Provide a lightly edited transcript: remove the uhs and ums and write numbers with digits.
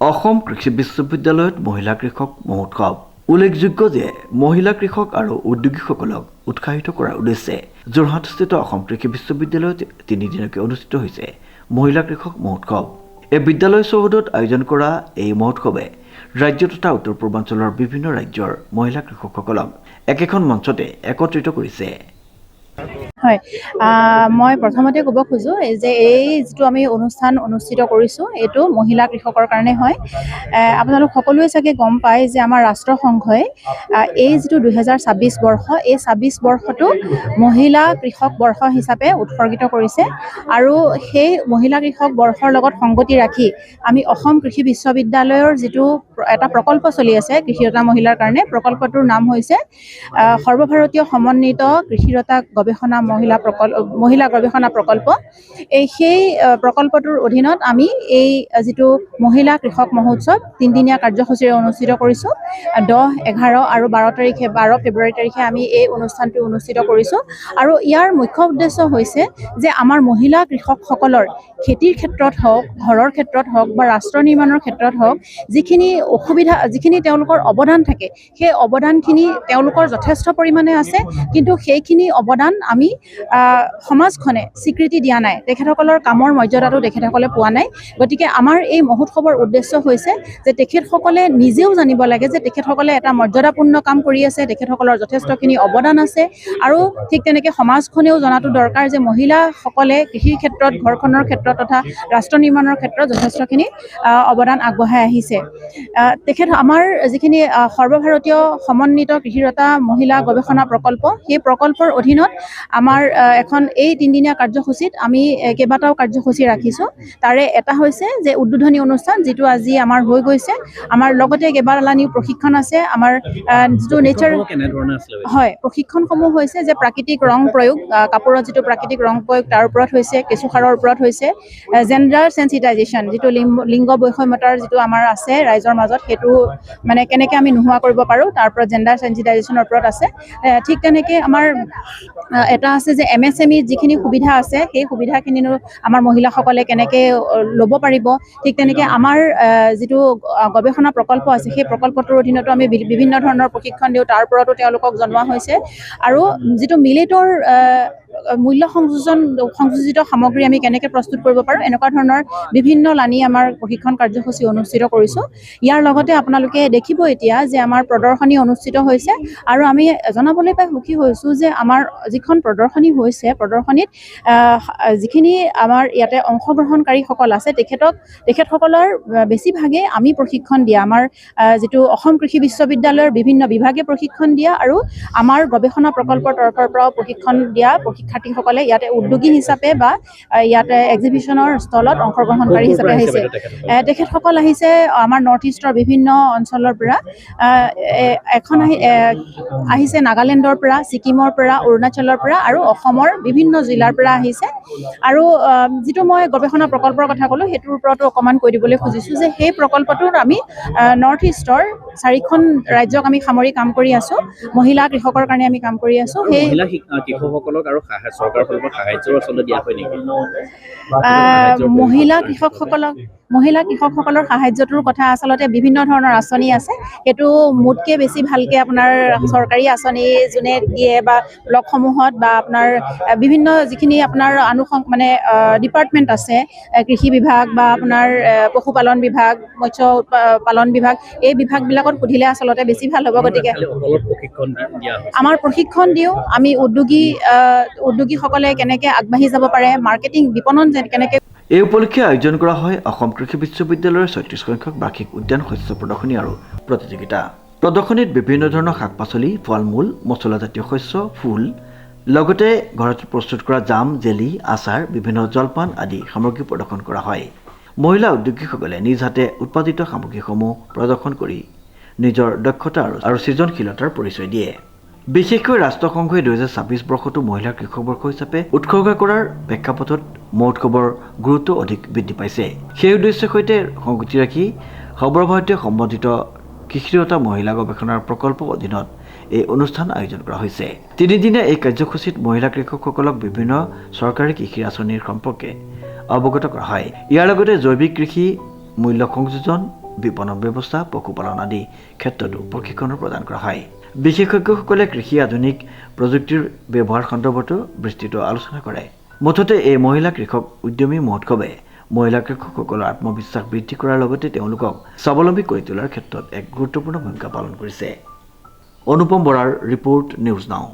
অসম কৃষি বিশ্ববিদ্যালয়ত মহিলা কৃষক মহোৎসৱ উল্লেখযোগ্য যে মহিলা কৃষক আৰু উদ্যোগীসকলক উৎসাহিত কৰাৰ উদ্দেশ্যে যোৰহাটস্থিত অসম কৃষি বিশ্ববিদ্যালয়ত 3 দিনকৈ অনুষ্ঠিত হৈছে মহিলা কৃষক মহোৎসৱ। এই বিদ্যালয় চৌহদত আয়োজন কৰা এই মহোৎসৱে ৰাজ্য তথা উত্তৰ পূৰ্বাঞ্চলৰ বিভিন্ন ৰাজ্যৰ মহিলা কৃষকসকলক একেখন মঞ্চতে একত্ৰিত কৰিছে। হয়, মই প্ৰথমতে ক'ব খোজো যে এই যিটো আমি অনুষ্ঠান অনুষ্ঠিত কৰিছোঁ এইটো মহিলা কৃষকৰ কাৰণে হয়। আপোনালোক সকলোৱে চাগে গম পায় যে আমাৰ ৰাষ্ট্ৰসংঘই এই যিটো 2026 বৰ্ষ এই 26 বৰ্ষটো মহিলা কৃষক বৰ্ষ হিচাপে উৎসৰ্গিত কৰিছে আৰু সেই মহিলা কৃষক বৰ্ষৰ লগত সংগতি ৰাখি আমি অসম কৃষি বিশ্ববিদ্যালয়ৰ যিটো এটা প্ৰকল্প চলি আছে কৃষিৰতা মহিলাৰ কাৰণে, প্ৰকল্পটোৰ নাম হৈছে সৰ্বভাৰতীয় সমন্বিত কৃষিৰতা গৱেষণা মহিলা গৱেষণা প্ৰকল্প। সেই প্ৰকল্পটোৰ অধীনত আমি এই যিটো মহিলা কৃষক মহোৎসৱ 3 দিনীয়া কাৰ্যসূচীৰে অনুষ্ঠিত কৰিছোঁ। 10, 11 আৰু 12 ফেব্ৰুৱাৰী তাৰিখে আমি এই অনুষ্ঠানটো অনুষ্ঠিত কৰিছোঁ আৰু ইয়াৰ মুখ্য উদ্দেশ্য হৈছে যে আমাৰ মহিলা কৃষকসকলৰ খেতিৰ ক্ষেত্ৰত হওক, ঘৰৰ ক্ষেত্ৰত হওক বা ৰাষ্ট্ৰ নিৰ্মাণৰ ক্ষেত্ৰত হওক যিখিনি তেওঁলোকৰ অৱদান থাকে সেই অৱদানখিনি তেওঁলোকৰ যথেষ্ট পৰিমাণে আছে, কিন্তু সেইখিনি অৱদান আমি সমাজখনে স্বীকৃতি দিয়া নাই, তেখেতসকলৰ কামৰ মৰ্যাদাটো তেখেতসকলে পোৱা নাই। গতিকে আমাৰ এই মহোৎসৱৰ উদ্দেশ্য হৈছে যে তেখেতসকলে নিজেও জানিব লাগে যে তেখেতসকলে এটা মৰ্যাদাপূৰ্ণ কাম কৰি আছে, তেখেতসকলৰ যথেষ্টখিনি অৱদান আছে আৰু ঠিক তেনেকৈ সমাজখনেও জনাটো দৰকাৰ যে মহিলাসকলে কৃষিৰ ক্ষেত্ৰত, ঘৰখনৰ ক্ষেত্ৰত তথা ৰাষ্ট্ৰ নিৰ্মাণৰ ক্ষেত্ৰত যথেষ্টখিনি অৱদান আগবঢ়াই আহিছে। আমাৰ যিখিনি সৰ্বভাৰতীয় সমন্বিত কৃষিৰতা মহিলা গৱেষণা প্ৰকল্প, সেই প্ৰকল্পৰ অধীনত আমাৰ এই 3 দিনীয়া কাৰ্যসূচীত আমি কেইবাটাও কাৰ্যসূচী ৰাখিছোঁ। তাৰে এটা হৈছে যে উদ্বোধনী অনুষ্ঠান, যিটো আজি আমাৰ হৈ গৈছে। আমাৰ লগতে কেইবালানিও প্ৰশিক্ষণ আছে। আমাৰ যিটো নেচাৰ হয়, প্ৰশিক্ষণসমূহ হৈছে যে প্ৰাকৃতিক ৰং প্ৰয়োগ, কাপোৰত যিটো প্ৰাকৃতিক ৰং প্ৰয়োগ তাৰ ওপৰত হৈছে, কেঁচুসাৰৰ ওপৰত হৈছে, জেণ্ডাৰ চেনচিটাইজেশ্যন, যিটো লিংগ বৈষম্যতাৰ যিটো আমাৰ আছে ৰাইজৰ মাজত, সেইটো মানে কেনেকৈ আমি নোহোৱা কৰিব পাৰোঁ তাৰ ওপৰত জেণ্ডাৰ চেনচিটাইজেশ্যনৰ ওপৰত আছে। ঠিক তেনেকৈ আমাৰ এটা আছে যে MSME যিখিনি সুবিধা আছে সেই সুবিধাখিনিও আমাৰ মহিলাসকলে কেনেকৈ ল'ব পাৰিব। ঠিক তেনেকৈ আমাৰ যিটো গৱেষণা প্ৰকল্প আছে সেই প্ৰকল্পটোৰ অধীনতো আমি বিভিন্ন ধৰণৰ প্ৰশিক্ষণ দিওঁ, তাৰ ওপৰতো তেওঁলোকক জনোৱা হৈছে। আৰু যিটো মিলেটৰ মূল্য সংযোজিত সামগ্ৰী আমি কেনেকৈ প্ৰস্তুত কৰিব পাৰোঁ, এনেকুৱা ধৰণৰ বিভিন্ন লানি আমাৰ প্ৰশিক্ষণ কাৰ্যসূচী অনুষ্ঠিত কৰিছোঁ। ইয়াৰ লগতে আপোনালোকে দেখিব এতিয়া যে আমাৰ প্ৰদৰ্শনী অনুষ্ঠিত হৈছে আৰু আমি জনাবলৈ পাই সুখী হৈছোঁ যে আমাৰ যিখন প্ৰদৰ্শনী হৈছে, প্ৰদৰ্শনীত যিখিনি আমাৰ ইয়াতে অংশগ্ৰহণকাৰীসকল আছে তেখেতসকলৰ বেছিভাগে আমি প্ৰশিক্ষণ দিয়া, আমাৰ যিটো অসম কৃষি বিশ্ববিদ্যালয়ৰ বিভিন্ন বিভাগে প্ৰশিক্ষণ দিয়া আৰু আমাৰ গৱেষণা প্ৰকল্পৰ তৰফৰ পৰাও প্ৰশিক্ষণ দিয়া শিক্ষাৰ্থীসকলে ইয়াতে উদ্যোগী হিচাপে বা ইয়াতে এক্সিবিশ্যনৰ স্থলত অংশগ্ৰহণকাৰী হিচাপে আহিছে। তেখেতসকল আহিছে আমাৰ নৰ্থ ইষ্টৰ বিভিন্ন অঞ্চলৰ পৰা। এখন আহিছে নাগালেণ্ডৰ পৰা, ছিকিমৰ পৰা, অৰুণাচলৰ পৰা আৰু অসমৰ বিভিন্ন জিলাৰ পৰা আহিছে। আৰু যিটো মই গৱেষণা প্ৰকল্পৰ কথা ক'লোঁ সেইটোৰ ওপৰতো অকণমান কৈ দিবলৈ খুজিছোঁ যে সেই প্ৰকল্পটোত আমি নৰ্থ ইষ্টৰ 4খন ৰাজ্যক আমি সামৰি কাম কৰি আছোঁ। মহিলা কৃষকৰ কাৰণে আমি কাম কৰি আছোঁ। সেই কৃষকসকলক আৰু চৰকাৰৰ ফালৰ পৰা সাহায্য আচলতে দিয়া হয় নেকি? মহিলা কৃষকসকলৰ সাহায্যটোৰ কথা আচলতে বিভিন্ন ধৰণৰ আঁচনি আছে। সেইটো মোতকৈ বেছি ভালকৈ আপোনাৰ চৰকাৰী আঁচনি যোনে দিয়ে বা ব্লকসমূহত বা আপোনাৰ বিভিন্ন যিখিনি আপোনাৰ ডিপাৰ্টমেণ্ট আছে, কৃষি বিভাগ বা আপোনাৰ পশুপালন বিভাগ, মৎস্য পালন বিভাগ, এই বিভাগবিলাকত সুধিলে আচলতে বেছি ভাল হ'ব। গতিকে আমাৰ প্ৰশিক্ষণ দিওঁ, আমি উদ্যোগীসকলে কেনেকৈ আগবাঢ়ি যাব পাৰে, মাৰ্কেটিং বিপণন কেনেকৈ। এই উপলক্ষে আয়োজন কৰা হয় অসম কৃষি বিশ্ববিদ্যালয়ৰ 36 সংখ্যক বাৰ্ষিক উদ্যান শস্য প্ৰদৰ্শনী আৰু প্ৰতিযোগিতা। প্ৰদৰ্শনীত বিভিন্ন ধৰণৰ শাক পাচলি, ফল মূল, মছলাজাতীয় শস্য, ফুল, লগতে ঘৰত প্ৰস্তুত কৰা জাম, জেলি, আচাৰ, বিভিন্ন জলপান আদি সামগ্ৰী প্ৰদৰ্শন কৰা হয়। মহিলা উদ্যোগীসকলে নিজ হাতে উৎপাদিত সামগ্ৰীসমূহ প্ৰদৰ্শন কৰি নিজৰ দক্ষতা আৰু সৃজনশীলতাৰ পৰিচয় দিয়ে। বিশেষকৈ ৰাষ্ট্ৰসংঘই 2026 বৰ্ষটো মহিলা কৃষক বৰ্ষ হিচাপে উৎসৰ্গা কৰাৰ প্ৰেক্ষাপটত মহোৎসৱৰ গুৰুত্ব অধিক বৃদ্ধি পাইছে। সেই উদ্দেশ্যৰ সৈতে সংগতি ৰাখি সৰ্বভাৰতীয় সম্বন্ধিত কৃষিৰতা মহিলা গৱেষণাৰ প্ৰকল্পৰ অধীনত এই অনুষ্ঠান আয়োজন কৰা হৈছে। 3 দিনীয়া এই কাৰ্যসূচীত মহিলা কৃষকসকলক বিভিন্ন চৰকাৰী কৃষি আঁচনিৰ সম্পৰ্কে অৱগত কৰা হয়। ইয়াৰ লগতে জৈৱিক কৃষি, মূল্য সংযোজন, বিপণন ব্যৱস্থা, পশুপালন আদি ক্ষেত্ৰতো প্ৰশিক্ষণৰ প্ৰদান কৰা হয়। বিশেষজ্ঞসকলে কৃষি আধুনিক প্ৰযুক্তিৰ ব্যৱহাৰ সন্দৰ্ভতো বিস্তৃত আলোচনা কৰে। মুঠতে এই মহিলা কৃষক উদ্যমী মহোৎসৱে মহিলা কৃষকসকলৰ আত্মবিশ্বাস বৃদ্ধি কৰাৰ লগতে তেওঁলোকক স্বাৱলম্বী কৰি তোলাৰ ক্ষেত্ৰত এক গুৰুত্বপূৰ্ণ ভূমিকা পালন কৰিছে। অনুপম বৰাৰ ৰিপৰ্ট, নিউজ নাও।